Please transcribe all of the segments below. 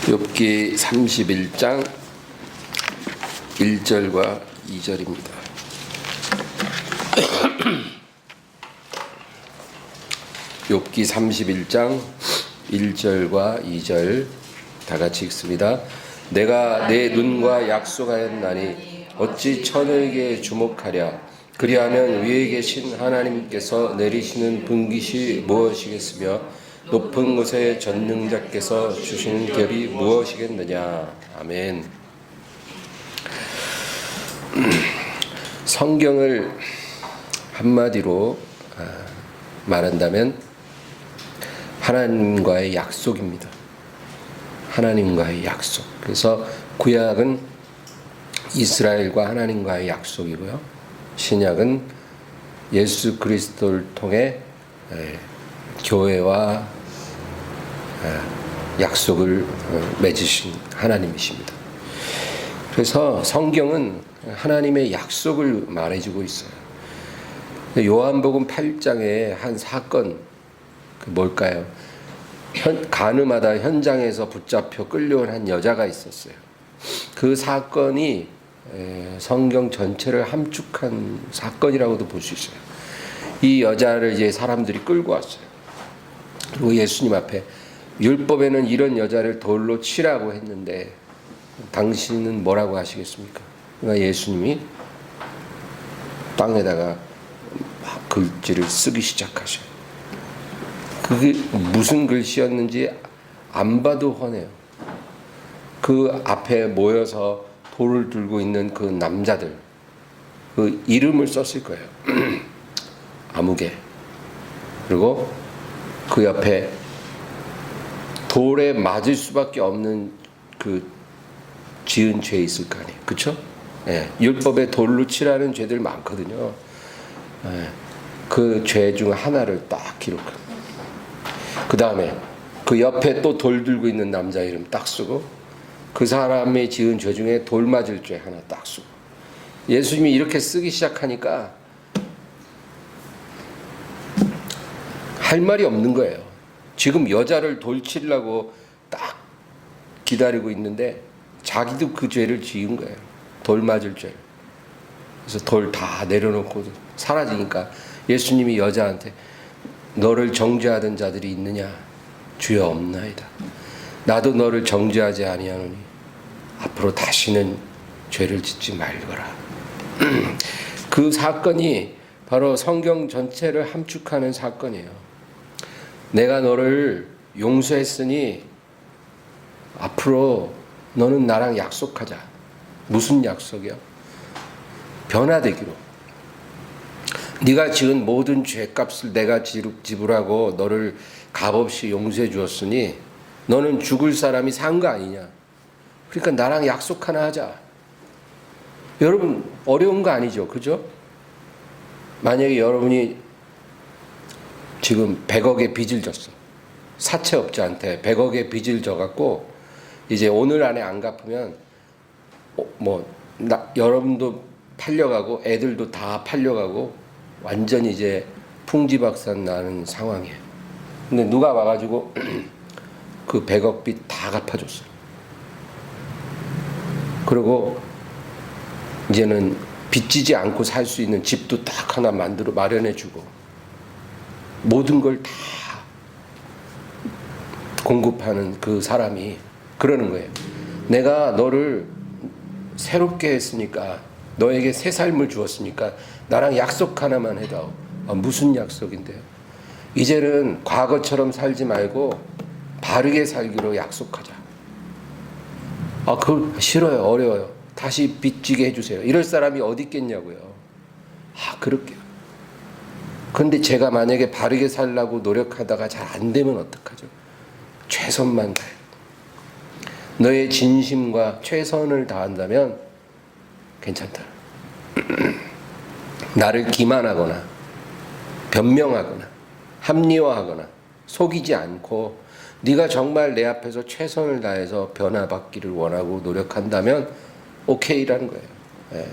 욥기 31장 1절과 2절입니다. 욥기 31장 1절과 2절 다 같이 읽습니다. 내가 내 눈과 약속하였나니 어찌 천에게 주목하랴. 그리하면 위에 계신 하나님께서 내리시는 분깃이 무엇이겠으며 높은 곳에 전능자께서 주시는 결이 무엇이겠느냐. 아멘. 성경을 한마디로 말한다면 하나님과의 약속입니다. 하나님과의 약속. 그래서 구약은 이스라엘과 하나님과의 약속이고요. 신약은 예수 그리스도를 통해 교회와 약속을 맺으신 하나님이십니다. 그래서 성경은 하나님의 약속을 말해주고 있어요. 요한복음 8장에 한 사건, 뭘까요? 가늠하다 현장에서 붙잡혀 끌려온 한 여자가 있었어요. 그 사건이 성경 전체를 함축한 사건이라고도 볼 수 있어요. 이 여자를 이제 사람들이 끌고 왔어요. 그리고 예수님 앞에 율법에는 이런 여자를 돌로 치라고 했는데 당신은 뭐라고 하시겠습니까? 그러니까 예수님이 땅에다가 글씨를 쓰기 시작하셔요. 그게 무슨 글씨였는지 안 봐도 훤해요. 그 앞에 모여서 돌을 들고 있는 그 남자들, 그 이름을 썼을 거예요. 아무개. 그리고 그 옆에 돌에 맞을 수밖에 없는 그 지은 죄 있을 거 아니에요. 그쵸? 예, 율법에 돌로 치라는 죄들 많거든요. 예, 그 죄 중 하나를 딱 기록합니다. 그 다음에 그 옆에 또 돌 들고 있는 남자 이름 딱 쓰고 그 사람의 지은 죄 중에 돌 맞을 죄 하나 딱 쓰고 예수님이 이렇게 쓰기 시작하니까 할 말이 없는 거예요. 지금 여자를 돌 치려고 딱 기다리고 있는데 자기도 그 죄를 지은 거예요. 돌 맞을 죄. 그래서 돌 다 내려놓고 사라지니까 예수님이 여자한테 너를 정죄하던 자들이 있느냐? 주여 없나이다. 나도 너를 정죄하지 아니하노니 앞으로 다시는 죄를 짓지 말거라. 그 사건이 바로 성경 전체를 함축하는 사건이에요. 내가 너를 용서했으니 앞으로 너는 나랑 약속하자. 무슨 약속이야? 변화되기로. 네가 지은 모든 죄값을 내가 지불하고 너를 값없이 용서해 주었으니 너는 죽을 사람이 산 거 아니냐. 그러니까 나랑 약속 하나 하자. 여러분 어려운 거 아니죠, 그죠? 만약에 여러분이 지금 100억의 빚을 졌어. 사채업자한테 100억의 빚을 져갖고 이제 오늘 안에 안 갚으면 여러분도 팔려가고 애들도 다 팔려가고 완전히 이제 풍지박산 나는 상황이에요. 근데 누가 와가지고 그 100억 빚 다 갚아줬어. 그리고 이제는 빚지지 않고 살 수 있는 집도 딱 하나 마련해주고 모든 걸 다 공급하는 그 사람이 그러는 거예요. 내가 너를 새롭게 했으니까 너에게 새 삶을 주었으니까 나랑 약속 하나만 해다오. 무슨 약속인데요? 이제는 과거처럼 살지 말고 바르게 살기로 약속하자. 그거 싫어요. 어려워요. 다시 빚지게 해주세요. 이럴 사람이 어디 있겠냐고요. 그럴게요. 근데 제가 만약에 바르게 살려고 노력하다가 잘 안 되면 어떡하죠? 최선만 다해. 너의 진심과 최선을 다한다면 괜찮다. 나를 기만하거나 변명하거나 합리화하거나 속이지 않고 네가 정말 내 앞에서 최선을 다해서 변화받기를 원하고 노력한다면 오케이라는 거예요. 예.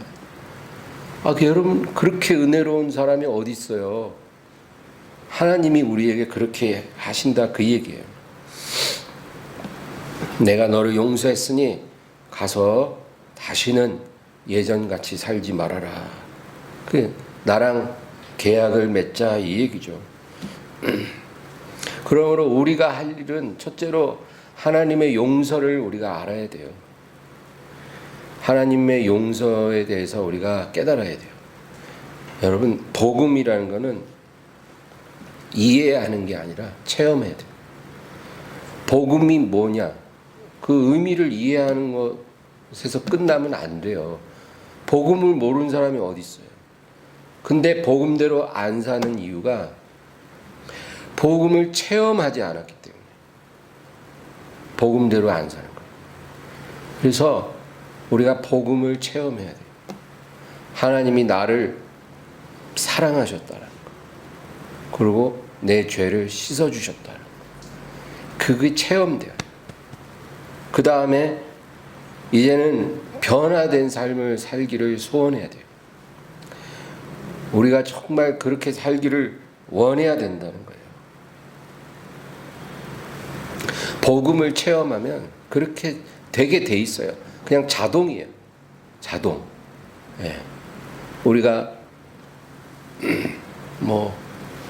여러분 그렇게 은혜로운 사람이 어디 있어요? 하나님이 우리에게 그렇게 하신다 그 얘기예요. 내가 너를 용서했으니 가서 다시는 예전같이 살지 말아라. 나랑 계약을 맺자 이 얘기죠. 그러므로 우리가 할 일은 첫째로 하나님의 용서를 우리가 알아야 돼요. 하나님의 용서에 대해서 우리가 깨달아야 돼요. 여러분, 복음이라는 것은 이해하는 게 아니라 체험해야 돼요. 복음이 뭐냐? 그 의미를 이해하는 것에서 끝나면 안 돼요. 복음을 모르는 사람이 어디 있어요? 근데 복음대로 안 사는 이유가 복음을 체험하지 않았기 때문에 복음대로 안 사는 거예요. 그래서 우리가 복음을 체험해야 돼요. 하나님이 나를 사랑하셨다는 거, 그리고 내 죄를 씻어주셨다는 거, 그게 체험돼요. 그 다음에 이제는 변화된 삶을 살기를 소원해야 돼요. 우리가 정말 그렇게 살기를 원해야 된다는 거예요. 복음을 체험하면 그렇게 되게 돼 있어요. 그냥 자동이에요. 자동. 예. 우리가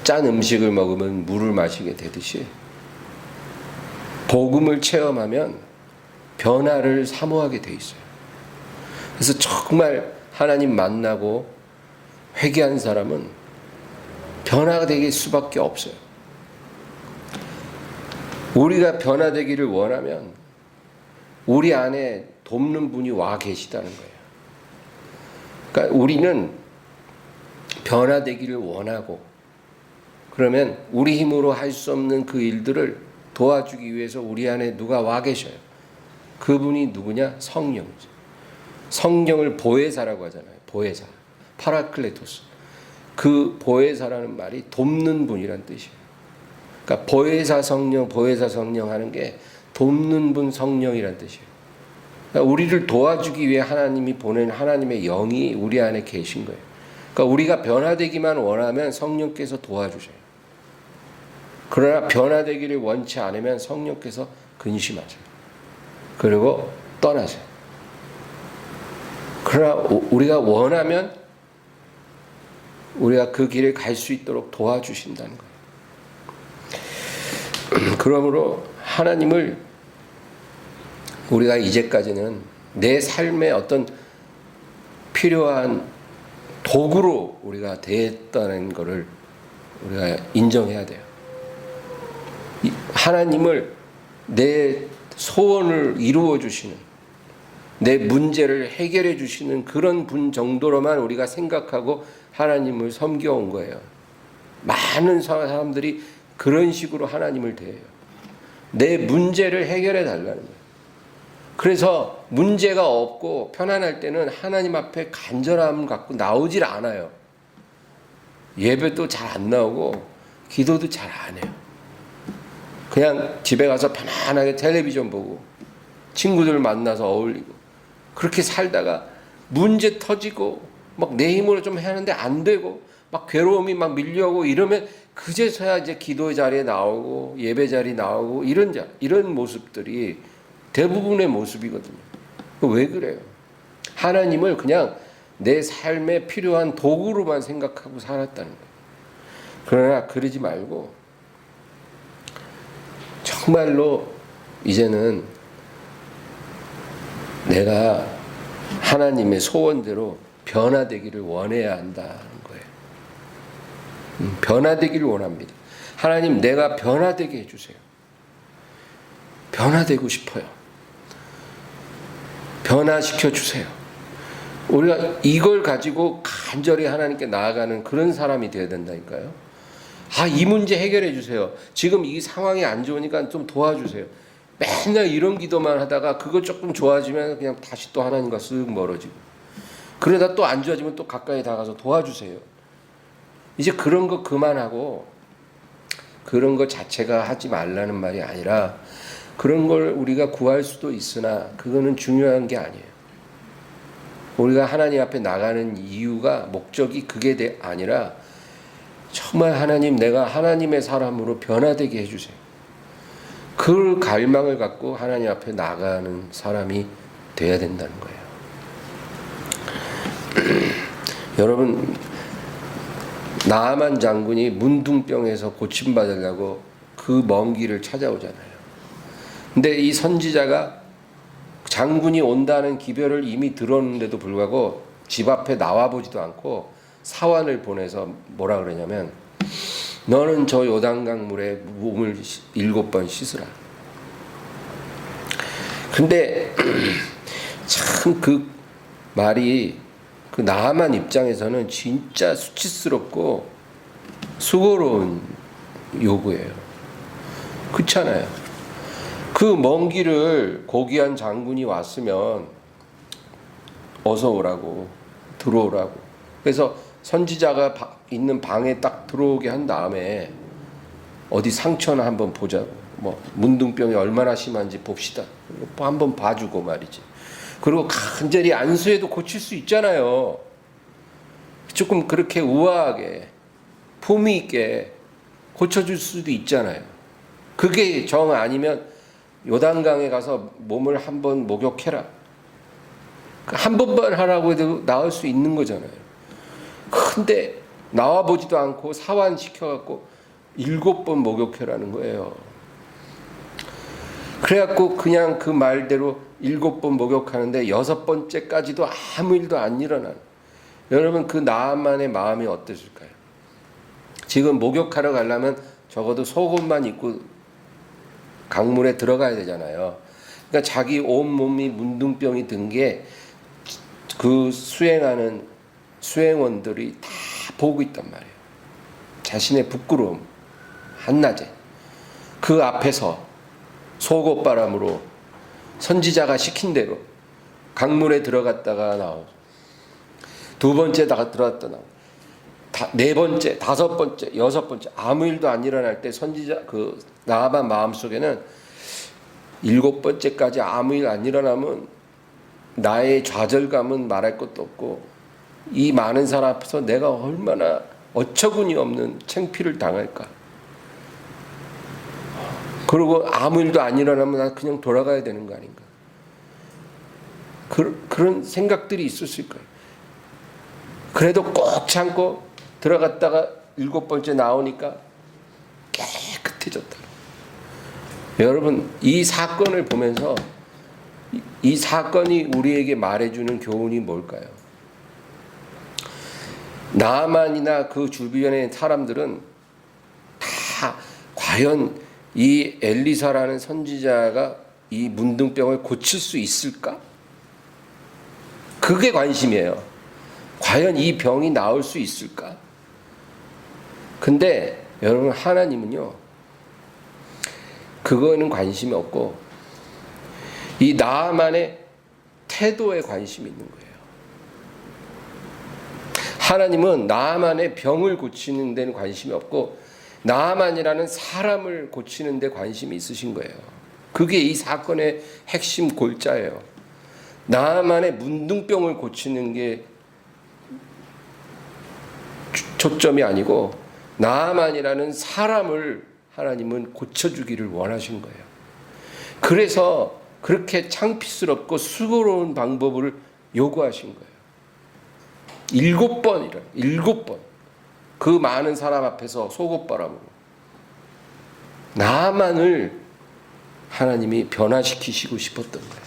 짠 음식을 먹으면 물을 마시게 되듯이 복음을 체험하면 변화를 사모하게 돼 있어요. 그래서 정말 하나님 만나고 회개한 사람은 변화가 될 수밖에 없어요. 우리가 변화되기를 원하면 우리 안에 돕는 분이 와 계시다는 거예요. 그러니까 우리는 변화되기를 원하고, 그러면 우리 힘으로 할 수 없는 그 일들을 도와주기 위해서 우리 안에 누가 와 계셔요. 그분이 누구냐? 성령이죠. 성령을 보혜사라고 하잖아요. 보혜사. 파라클레토스. 그 보혜사라는 말이 돕는 분이란 뜻이에요. 그러니까 보혜사 성령 하는 게 돕는 분 성령이란 뜻이에요. 그러니까 우리를 도와주기 위해 하나님이 보낸 하나님의 영이 우리 안에 계신 거예요. 그러니까 우리가 변화되기만 원하면 성령께서 도와주셔요. 그러나 변화되기를 원치 않으면 성령께서 근심하세요. 그리고 떠나세요. 그러나 우리가 원하면 우리가 그 길을 갈 수 있도록 도와주신다는 거예요. 그러므로 하나님을 우리가 이제까지는 내 삶의 어떤 필요한 도구로 우리가 대했다는 것을 우리가 인정해야 돼요. 하나님을 내 소원을 이루어 주시는, 내 문제를 해결해 주시는 그런 분 정도로만 우리가 생각하고 하나님을 섬겨온 거예요. 많은 사람들이 그런 식으로 하나님을 대해요. 내 문제를 해결해 달라는 거예요. 그래서 문제가 없고 편안할 때는 하나님 앞에 간절함 갖고 나오질 않아요. 예배도 잘 안 나오고 기도도 잘 안 해요. 그냥 집에 가서 편안하게 텔레비전 보고 친구들 만나서 어울리고 그렇게 살다가 문제 터지고 막 내 힘으로 좀 해야 하는데 안 되고 막 괴로움이 막 밀려오고 이러면 그제서야 이제 기도 자리에 나오고 예배 자리에 나오고 이런 모습들이 대부분의 모습이거든요. 왜 그래요? 하나님을 그냥 내 삶에 필요한 도구로만 생각하고 살았다는 거예요. 그러나 그러지 말고 정말로 이제는 내가 하나님의 소원대로 변화되기를 원해야 한다는 거예요. 변화되기를 원합니다. 하나님, 내가 변화되게 해주세요. 변화되고 싶어요. 변화시켜 주세요. 우리가 이걸 가지고 간절히 하나님께 나아가는 그런 사람이 되어야 된다니까요. 이 문제 해결해 주세요. 지금 이 상황이 안 좋으니까 좀 도와주세요. 맨날 이런 기도만 하다가 그거 조금 좋아지면 그냥 다시 또 하나님과 쓱 멀어지고, 그러다 또 안 좋아지면 또 가까이 다가서 도와주세요. 이제 그런 거 그만하고, 그런 거 자체가 하지 말라는 말이 아니라 그런 걸 우리가 구할 수도 있으나 그거는 중요한 게 아니에요. 우리가 하나님 앞에 나가는 이유가, 목적이 그게 아니라 정말 하나님, 내가 하나님의 사람으로 변화되게 해주세요. 그 갈망을 갖고 하나님 앞에 나가는 사람이 돼야 된다는 거예요. 여러분, 나아만 장군이 문둥병에서 고침받으려고 그 먼 길을 찾아오잖아요. 근데 이 선지자가 장군이 온다는 기별을 이미 들었는데도 불구하고 집 앞에 나와보지도 않고 사환을 보내서 뭐라 그러냐면, 너는 저 요단강 물에 몸을 7번 씻으라. 근데 참 그 말이 그 나아만 입장에서는 진짜 수치스럽고 수고로운 요구예요. 그렇잖아요. 그 먼 길을 고귀한 장군이 왔으면 어서 오라고, 들어오라고. 그래서 선지자가 있는 방에 딱 들어오게 한 다음에 어디 상처나 한번 보자고, 뭐 문둥병이 얼마나 심한지 봅시다, 한번 봐주고 말이지. 그리고 간절히 안수해도 고칠 수 있잖아요. 조금 그렇게 우아하게 품위 있게 고쳐줄 수도 있잖아요. 그게 정 아니면 요단강에 가서 몸을 한번 목욕해라, 한 번만 하라고 해도 나을 수 있는 거잖아요. 근데 나와보지도 않고 사환시켜갖고 7번 목욕해라는 거예요. 그래갖고 그냥 그 말대로 7번 목욕하는데 6번째까지도 아무 일도 안 일어나는. 여러분, 그 나아만의 마음이 어떠실까요? 지금 목욕하러 가려면 적어도 속옷만 입고 강물에 들어가야 되잖아요. 그러니까 자기 온몸이 문둥병이 든 게 그 수행하는 수행원들이 다 보고 있단 말이에요. 자신의 부끄러움 한낮에 그 앞에서 속옷바람으로 선지자가 시킨 대로 강물에 들어갔다가 나오고, 2번째 다 들어갔다 나오고, 4번째, 5번째, 6번째 아무 일도 안 일어날 때 선지자 그 나아만 마음속에는 7번째까지 아무 일 안 일어나면 나의 좌절감은 말할 것도 없고, 이 많은 사람 앞에서 내가 얼마나 어처구니 없는 창피를 당할까. 그리고 아무 일도 안 일어나면 난 그냥 돌아가야 되는 거 아닌가. 그런 생각들이 있었을 거예요. 그래도 꼭 참고 들어갔다가 7번째 나오니까 깨끗해졌다. 여러분, 이 사건을 보면서 이 사건이 우리에게 말해주는 교훈이 뭘까요? 나아만이나 그 주변의 사람들은 다 과연 이 엘리사라는 선지자가 이 문둥병을 고칠 수 있을까? 그게 관심이에요. 과연 이 병이 나을 수 있을까? 근데 여러분, 하나님은요, 그거는 관심이 없고 이 나아만의 태도에 관심이 있는 거예요. 하나님은 나아만의 병을 고치는 데는 관심이 없고 나아만이라는 사람을 고치는 데 관심이 있으신 거예요. 그게 이 사건의 핵심 골자예요. 나아만의 문둥병을 고치는 게 초점이 아니고 나아만이라는 사람을 하나님은 고쳐주기를 원하신 거예요. 그래서 그렇게 창피스럽고 수고로운 방법을 요구하신 거예요. 7번 그 많은 사람 앞에서 속옷바람으로 나아만을 하나님이 변화시키시고 싶었던 거예요.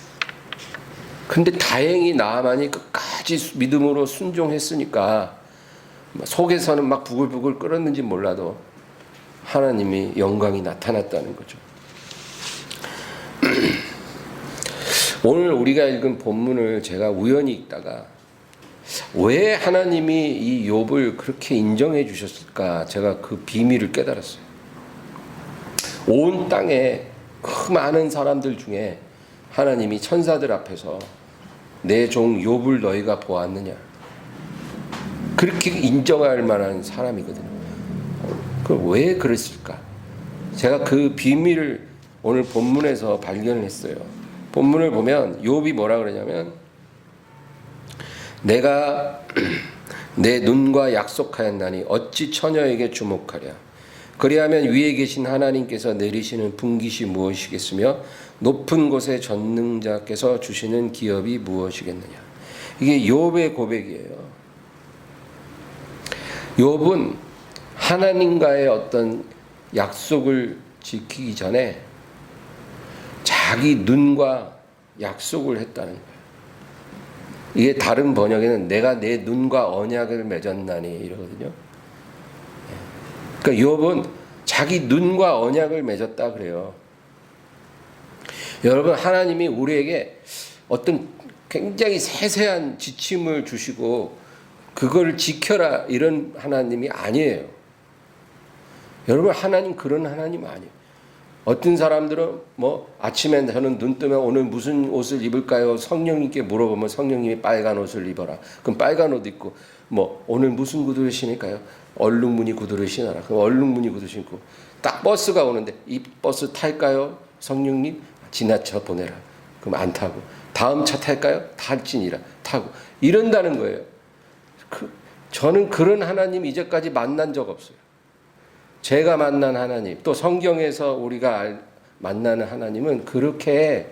근데 다행히 나아만이 끝까지 믿음으로 순종했으니까 속에서는 막 부글부글 끓었는지 몰라도 하나님이 영광이 나타났다는 거죠. 오늘 우리가 읽은 본문을 제가 우연히 읽다가 왜 하나님이 이 욥을 그렇게 인정해 주셨을까, 제가 그 비밀을 깨달았어요. 온 땅에 그 많은 사람들 중에 하나님이 천사들 앞에서 내 종 욥을 너희가 보았느냐, 그렇게 인정할 만한 사람이거든요. 왜 그랬을까? 제가 그 비밀을 오늘 본문에서 발견을 했어요. 본문을 보면 욥이 뭐라 그러냐면, 내가 내 눈과 약속하였나니 어찌 처녀에게 주목하랴. 그리하면 위에 계신 하나님께서 내리시는 분깃이 무엇이겠으며 높은 곳에 전능자께서 주시는 기업이 무엇이겠느냐. 이게 욥의 고백이에요. 욥은 하나님과의 어떤 약속을 지키기 전에 자기 눈과 약속을 했다는 거예요. 이게 다른 번역에는 내가 내 눈과 언약을 맺었나니 이러거든요. 그러니까 욥은 자기 눈과 언약을 맺었다 그래요. 여러분, 하나님이 우리에게 어떤 굉장히 세세한 지침을 주시고 그걸 지켜라 이런 하나님이 아니에요. 여러분, 하나님 그런 하나님 아니에요. 어떤 사람들은 뭐 아침에 저는 눈 뜨면 오늘 무슨 옷을 입을까요? 성령님께 물어보면 성령님이 빨간 옷을 입어라. 그럼 빨간 옷 입고 뭐 오늘 무슨 구두를 신을까요? 얼룩무늬 구두를 신어라. 그럼 얼룩무늬 구두 신고 딱 버스가 오는데 이 버스 탈까요? 성령님 지나쳐 보내라. 그럼 안 타고 다음 차 탈까요? 탈지니라 타고 이런다는 거예요. 저는 그런 하나님 이제까지 만난 적 없어요. 제가 만난 하나님, 또 성경에서 우리가 만나는 하나님은 그렇게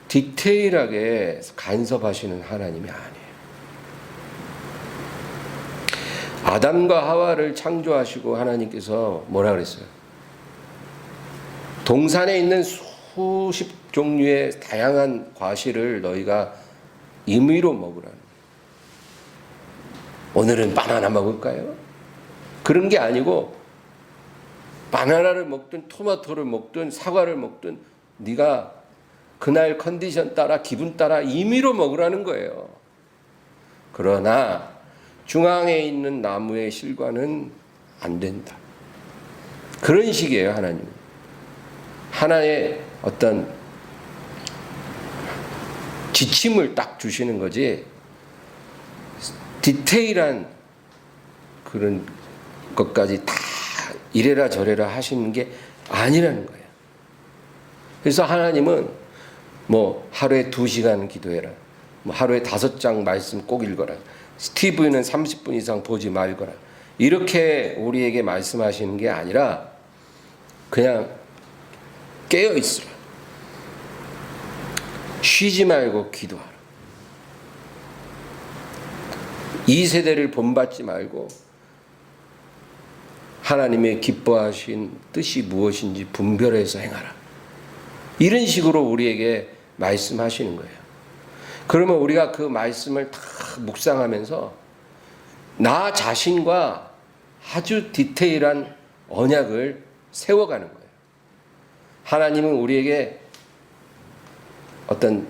디테일하게 간섭하시는 하나님이 아니에요. 아담과 하와를 창조하시고 하나님께서 뭐라 그랬어요? 동산에 있는 수십 종류의 다양한 과실을 너희가 임의로 먹으라는. 오늘은 바나나 먹을까요? 그런 게 아니고 바나나를 먹든 토마토를 먹든 사과를 먹든 네가 그날 컨디션 따라 기분 따라 임의로 먹으라는 거예요. 그러나 중앙에 있는 나무의 실과는 안 된다. 그런 식이에요, 하나님은. 하나의 어떤 지침을 딱 주시는 거지 디테일한 그런 것까지 다 이래라 저래라 하시는 게 아니라는 거예요. 그래서 하나님은 뭐 하루에 2시간 기도해라. 뭐 하루에 5장 말씀 꼭 읽어라. TV는 30분 이상 보지 말거라. 이렇게 우리에게 말씀하시는 게 아니라 그냥 깨어 있으라. 쉬지 말고 기도하라. 이 세대를 본받지 말고 하나님의 기뻐하신 뜻이 무엇인지 분별해서 행하라. 이런 식으로 우리에게 말씀하시는 거예요. 그러면 우리가 그 말씀을 다 묵상하면서 나 자신과 아주 디테일한 언약을 세워가는 거예요. 하나님은 우리에게 어떤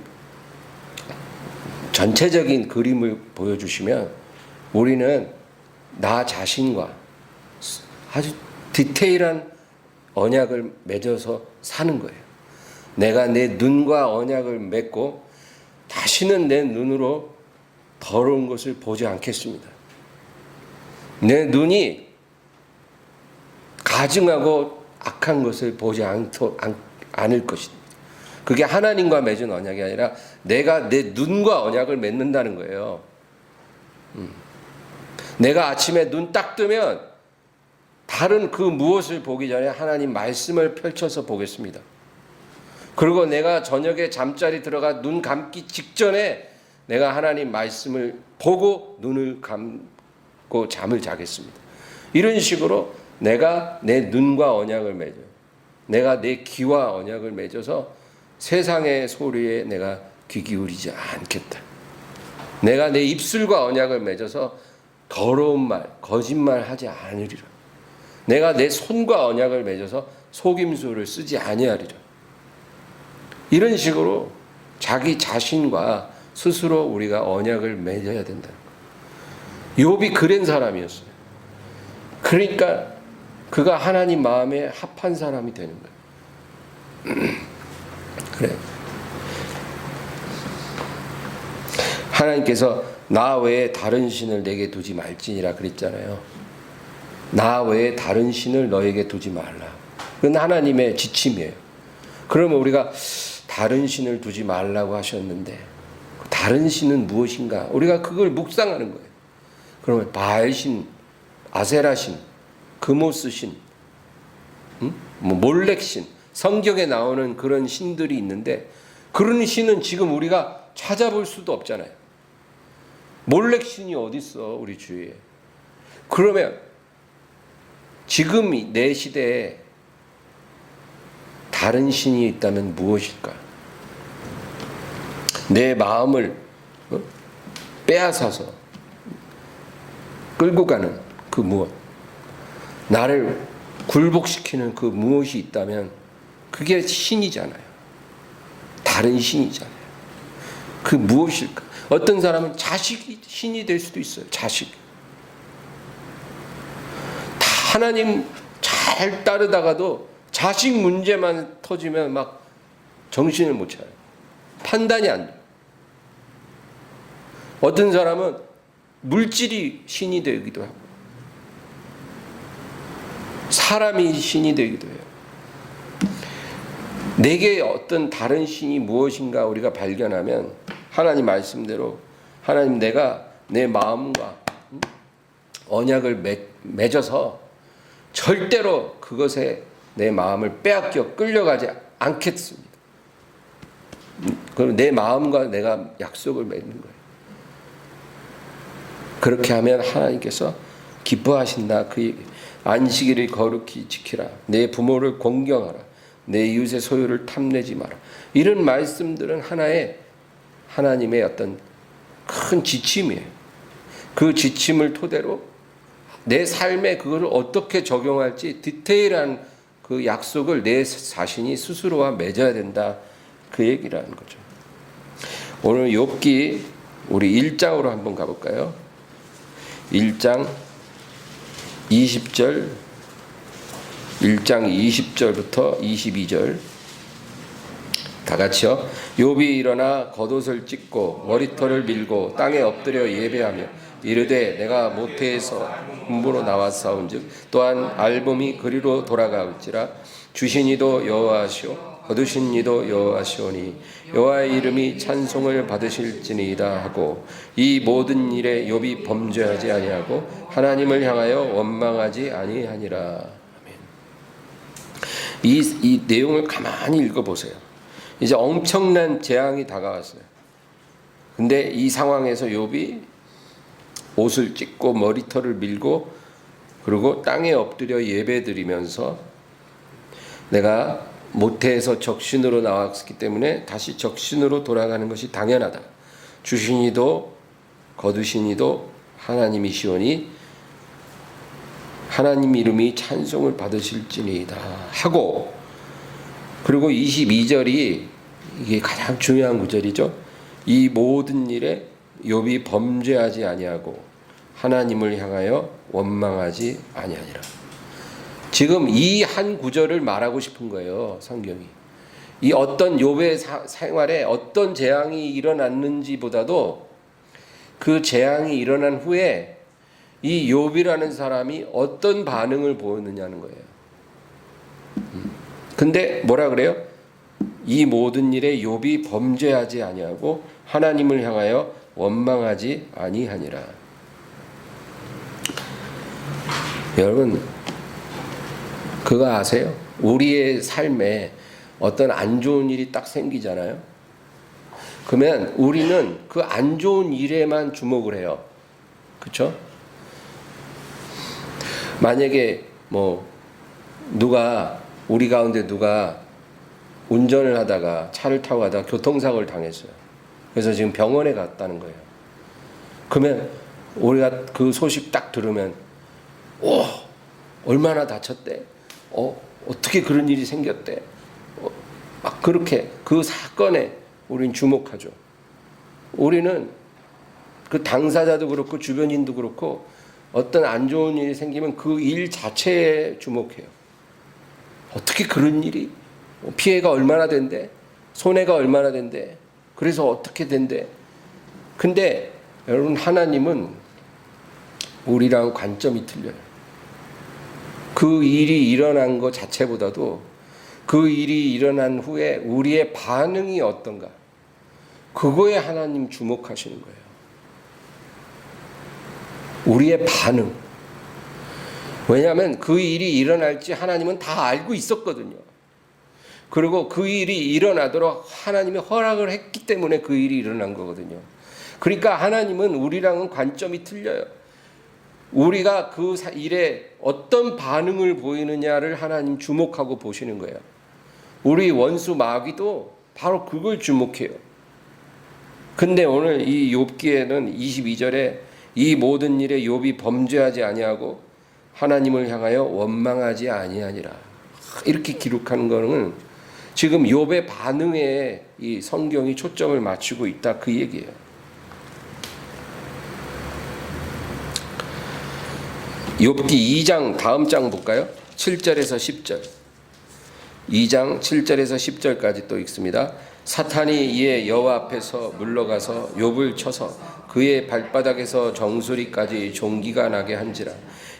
전체적인 그림을 보여주시면 우리는 나 자신과 아주 디테일한 언약을 맺어서 사는 거예요. 내가 내 눈과 언약을 맺고 다시는 내 눈으로 더러운 것을 보지 않겠습니다. 내 눈이 가증하고 악한 것을 보지 않을 것입니다. 그게 하나님과 맺은 언약이 아니라 내가 내 눈과 언약을 맺는다는 거예요. 내가 아침에 눈 딱 뜨면 다른 그 무엇을 보기 전에 하나님 말씀을 펼쳐서 보겠습니다. 그리고 내가 저녁에 잠자리 들어가 눈 감기 직전에 내가 하나님 말씀을 보고 눈을 감고 잠을 자겠습니다. 이런 식으로 내가 내 눈과 언약을 맺어요. 내가 내 귀와 언약을 맺어서 세상의 소리에 내가 귀 기울이지 않겠다. 내가 내 입술과 언약을 맺어서 더러운 말, 거짓말 하지 않으리라. 내가 내 손과 언약을 맺어서 속임수를 쓰지 아니하리라. 이런 식으로 자기 자신과 스스로 우리가 언약을 맺어야 된다. 욥이 그런 사람이었어요. 그러니까 그가 하나님 마음에 합한 사람이 되는 거예요. 그래. 하나님께서 나 외에 다른 신을 내게 두지 말지니라 그랬잖아요. 나 외에 다른 신을 너에게 두지 말라. 그건 하나님의 지침이에요. 그러면 우리가 다른 신을 두지 말라고 하셨는데 다른 신은 무엇인가? 우리가 그걸 묵상하는 거예요. 그러면 바알신, 아세라신, 금오스신 뭐 몰렉신, 성경에 나오는 그런 신들이 있는데 그런 신은 지금 우리가 찾아볼 수도 없잖아요. 몰렉신이 어디 있어 우리 주위에. 그러면 지금 내 시대에 다른 신이 있다면 무엇일까? 내 마음을 빼앗아서 끌고 가는 그 무엇, 나를 굴복시키는 그 무엇이 있다면 그게 신이잖아요. 다른 신이잖아요. 그 무엇일까? 어떤 사람은 자식이 신이 될 수도 있어요. 자식. 하나님 잘 따르다가도 자식 문제만 터지면 막 정신을 못 차려요. 판단이 안 돼요. 어떤 사람은 물질이 신이 되기도 하고 사람이 신이 되기도 해요. 내게 어떤 다른 신이 무엇인가 우리가 발견하면 하나님 말씀대로 하나님 내가 내 마음과 언약을 맺어서 절대로 그것에 내 마음을 빼앗겨 끌려가지 않겠습니다. 그럼 내 마음과 내가 약속을 맺는 거예요. 그렇게 하면 하나님께서 기뻐하신다. 그 안식일을 거룩히 지키라. 내 부모를 공경하라. 내 이웃의 소유를 탐내지 마라. 이런 말씀들은 하나님의 어떤 큰 지침이에요. 그 지침을 토대로 내 삶에 그것을 어떻게 적용할지 디테일한 그 약속을 내 자신이 스스로와 맺어야 된다. 그 얘기라는 거죠. 오늘 욥기 우리 1장으로 한번 가볼까요? 1장 20절 1장 20절부터 22절 다 같이요. 욥이 일어나 겉옷을 찢고 머리털을 밀고 땅에 엎드려 예배하며 이르되 내가 모태에서 분부로 나왔사온즉 또한 알봄이 그리로 돌아갈지라 주신 이도 여호와시오 거두신 이도 여호와시오니 여호와의 이름이 찬송을 받으실지니이다 하고 이 모든 일에 욥이 범죄하지 아니하고 하나님을 향하여 원망하지 아니하니라. 아멘. 이 내용을 가만히 읽어보세요. 이제 엄청난 재앙이 다가왔어요. 근데 이 상황에서 욥이 옷을 찢고 머리털을 밀고 그리고 땅에 엎드려 예배드리면서 내가 모태에서 적신으로 나왔기 때문에 다시 적신으로 돌아가는 것이 당연하다. 주신 이도 거두신 이도 하나님이시오니 하나님 이름이 찬송을 받으실지니이다 하고 그리고 22절이 이게 가장 중요한 구절이죠. 이 모든 일에 욥이 범죄하지 아니하고 하나님을 향하여 원망하지 아니하니라. 지금 이 한 구절을 말하고 싶은 거예요. 성경이. 이 어떤 욥의 생활에 어떤 재앙이 일어났는지보다도 그 재앙이 일어난 후에 이 욥이라는 사람이 어떤 반응을 보였느냐는 거예요. 근데 뭐라 그래요? 이 모든 일에 욥이 범죄하지 아니하고 하나님을 향하여 원망하지 아니하니라. 여러분 그거 아세요? 우리의 삶에 어떤 안 좋은 일이 딱 생기잖아요. 그러면 우리는 그 안 좋은 일에만 주목을 해요. 그렇죠? 만약에 뭐 우리 가운데 누가 운전을 하다가 차를 타고 가다가 교통사고를 당했어요. 그래서 지금 병원에 갔다는 거예요. 그러면 우리가 그 소식 딱 들으면 얼마나 다쳤대? 어떻게 그런 일이 생겼대? 막 그렇게 그 사건에 우리는 주목하죠. 우리는 그 당사자도 그렇고 주변인도 그렇고 어떤 안 좋은 일이 생기면 그 일 자체에 주목해요. 어떻게 그런 일이? 피해가 얼마나 된대? 손해가 얼마나 된대? 그래서 어떻게 된대? 근데 여러분 하나님은 우리랑 관점이 틀려요. 그 일이 일어난 것 자체보다도 그 일이 일어난 후에 우리의 반응이 어떤가? 그거에 하나님 주목하시는 거예요. 우리의 반응. 왜냐하면 그 일이 일어날지 하나님은 다 알고 있었거든요. 그리고 그 일이 일어나도록 하나님이 허락을 했기 때문에 그 일이 일어난 거거든요. 그러니까 하나님은 우리랑은 관점이 틀려요. 우리가 그 일에 어떤 반응을 보이느냐를 하나님 주목하고 보시는 거예요. 우리 원수 마귀도 바로 그걸 주목해요. 근데 오늘 이 욥기에는 22절에 이 모든 일에 욥이 범죄하지 아니하고 하나님을 향하여 원망하지 아니하니라, 이렇게 기록하는 거는 지금 욥의 반응에 이 성경이 초점을 맞추고 있다, 그 얘기예요. 욥기 2장 다음 장 볼까요? 7절에서 10절. 2장 7절에서 10절까지 또 읽습니다. 사탄이 이에 여호와 앞에서 물러가서 욥을 쳐서 그의 발바닥에서 정수리까지 종기가 나게 한지라.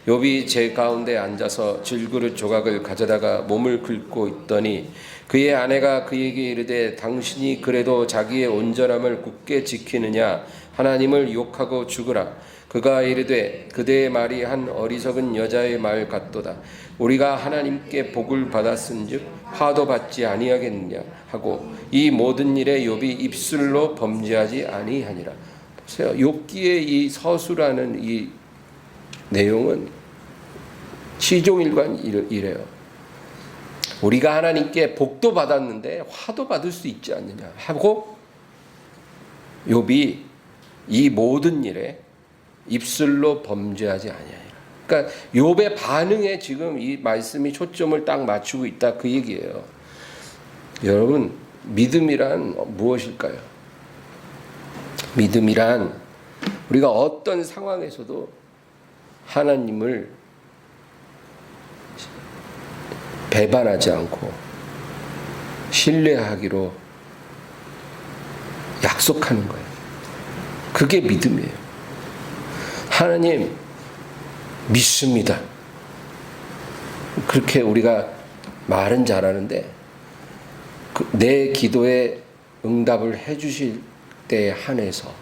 욥이 제 가운데 앉아서 질그릇 조각을 가져다가 몸을 긁고 있더니 그의 아내가 그에게 이르되 당신이 그래도 자기의 온전함을 굳게 지키느냐 하나님을 욕하고 죽으라. 그가 이르되 그대의 말이 한 어리석은 여자의 말 같도다. 우리가 하나님께 복을 받았은즉 화도 받지 아니하겠느냐 하고 이 모든 일에 욥이 입술로 범죄하지 아니하니라. 보세요. 욥기의 이 서수라는 이 내용은 시종일관 이래요. 우리가 하나님께 복도 받았는데 화도 받을 수 있지 않느냐 하고 욥이 이 모든 일에 입술로 범죄하지 아니하니라. 그러니까 욥의 반응에 지금 이 말씀이 초점을 딱 맞추고 있다, 그 얘기예요. 여러분, 믿음이란 무엇일까요? 믿음이란 우리가 어떤 상황에서도 하나님을 배반하지 않고 신뢰하기로 약속하는 거예요. 그게 믿음이에요. 하나님 믿습니다. 그렇게 우리가 말은 잘하는데 내 기도에 응답을 해주실 때에 한해서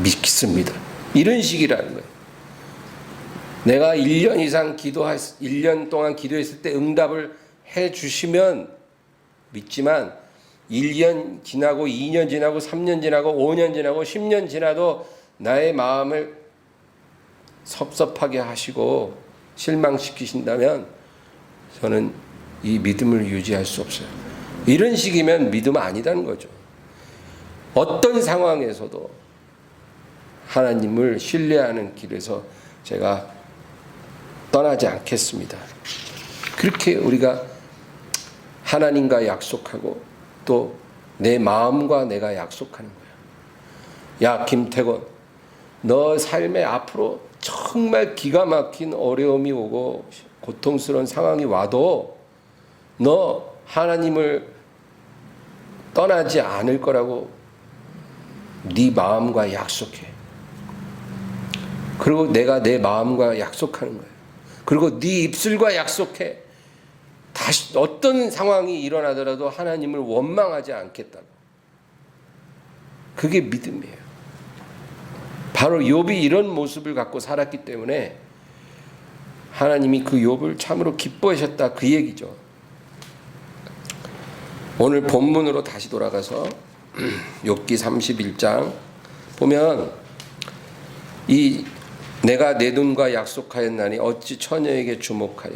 믿습니다. 이런 식이라는 거예요. 내가 1년 이상 1년 동안 기도했을 때 응답을 해주시면 믿지만 1년 지나고 2년 지나고 3년 지나고 5년 지나고 10년 지나도 나의 마음을 섭섭하게 하시고 실망시키신다면 저는 이 믿음을 유지할 수 없어요. 이런 식이면 믿음 아니다는 거죠. 어떤 상황에서도 하나님을 신뢰하는 길에서 제가 떠나지 않겠습니다. 그렇게 우리가 하나님과 약속하고 또 내 마음과 내가 약속하는 거야. 야, 김태곤, 너 삶에 앞으로 정말 기가 막힌 어려움이 오고 고통스러운 상황이 와도 너 하나님을 떠나지 않을 거라고 네 마음과 약속해. 그리고 내가 내 마음과 약속하는 거예요. 그리고 네 입술과 약속해. 다시 어떤 상황이 일어나더라도 하나님을 원망하지 않겠다고. 그게 믿음이에요. 바로 욥이 이런 모습을 갖고 살았기 때문에 하나님이 그 욥을 참으로 기뻐하셨다, 그 얘기죠. 오늘 본문으로 다시 돌아가서 욥기 31장 보면 이 내가 내 눈과 약속하였나니 어찌 처녀에게 주목하랴.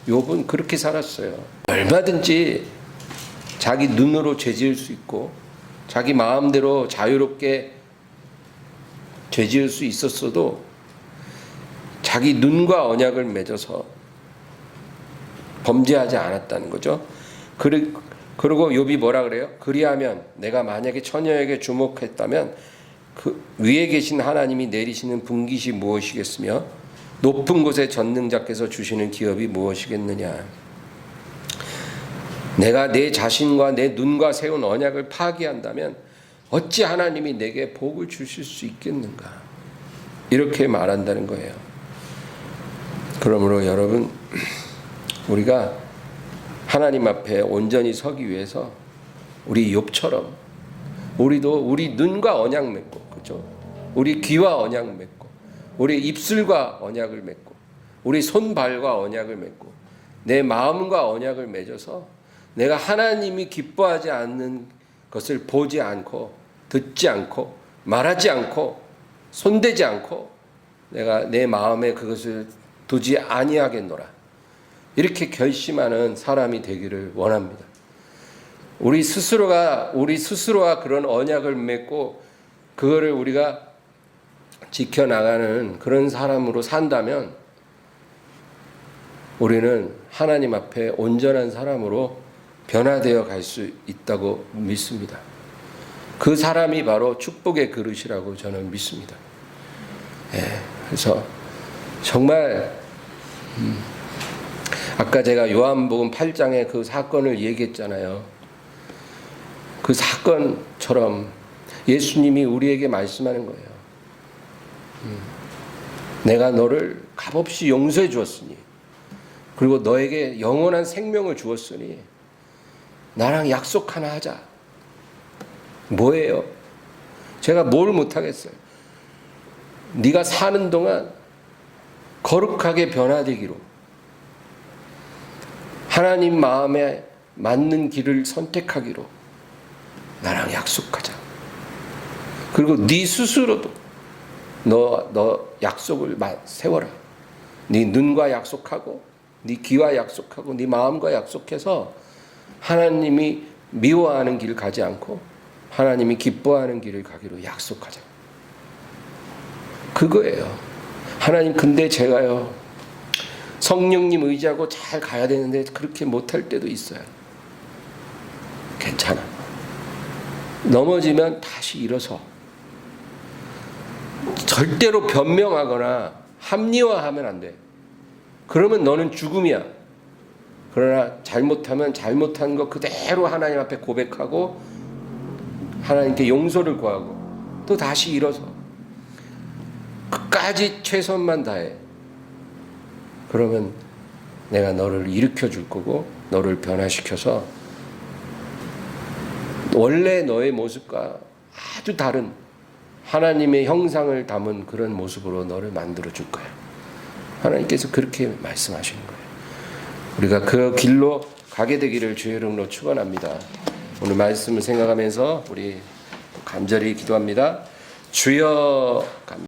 욥은 그렇게 살았어요. 얼마든지 자기 눈으로 죄지을 수 있고 자기 마음대로 자유롭게 죄지을 수 있었어도 자기 눈과 언약을 맺어서 범죄하지 않았다는 거죠. 그리고 욥이 뭐라 그래요? 그리하면 내가 만약에 처녀에게 주목했다면 그 위에 계신 하나님이 내리시는 분깃이 무엇이겠으며 높은 곳에 전능자께서 주시는 기업이 무엇이겠느냐. 내가 내 자신과 내 눈과 세운 언약을 파기한다면 어찌 하나님이 내게 복을 주실 수 있겠는가. 이렇게 말한다는 거예요. 그러므로 여러분, 우리가 하나님 앞에 온전히 서기 위해서 우리 욥처럼 우리도 우리 눈과 언약 맺고, 그죠? 우리 귀와 언약 맺고, 우리 입술과 언약을 맺고, 우리 손발과 언약을 맺고 내 마음과 언약을 맺어서 내가 하나님이 기뻐하지 않는 것을 보지 않고 듣지 않고 말하지 않고 손대지 않고 내가 내 마음에 그것을 두지 아니하겠노라. 이렇게 결심하는 사람이 되기를 원합니다. 우리 스스로가 그런 언약을 맺고 그거를 우리가 지켜나가는 그런 사람으로 산다면 우리는 하나님 앞에 온전한 사람으로 변화되어 갈 수 있다고 믿습니다. 그 사람이 바로 축복의 그릇이라고 저는 믿습니다. 그래서 정말 아까 제가 요한복음 8장의 그 사건을 얘기했잖아요. 그 사건처럼 예수님이 우리에게 말씀하는 거예요. 내가 너를 값없이 용서해 주었으니 그리고 너에게 영원한 생명을 주었으니 나랑 약속 하나 하자. 뭐예요? 제가 뭘 못하겠어요. 네가 사는 동안 거룩하게 변화되기로 하나님 마음에 맞는 길을 선택하기로 나랑 약속하자. 그리고 네 스스로도 너 약속을 세워라. 네 눈과 약속하고 네 귀와 약속하고 네 마음과 약속해서 하나님이 미워하는 길을 가지 않고 하나님이 기뻐하는 길을 가기로 약속하자. 그거예요. 하나님 근데 제가요 성령님 의지하고 잘 가야 되는데 그렇게 못할 때도 있어요. 괜찮아. 넘어지면 다시 일어서. 절대로 변명하거나 합리화하면 안 돼. 그러면 너는 죽음이야. 그러나 잘못하면 잘못한 거 그대로 하나님 앞에 고백하고 하나님께 용서를 구하고 또 다시 일어서 끝까지 최선만 다해. 그러면 내가 너를 일으켜 줄 거고 너를 변화시켜서 원래 너의 모습과 아주 다른 하나님의 형상을 담은 그런 모습으로 너를 만들어 줄 거야. 하나님께서 그렇게 말씀하시는 거예요. 우리가 그 길로 가게 되기를 주의 이름으로 축원합니다. 오늘 말씀을 생각하면서 우리 간절히 기도합니다. 주여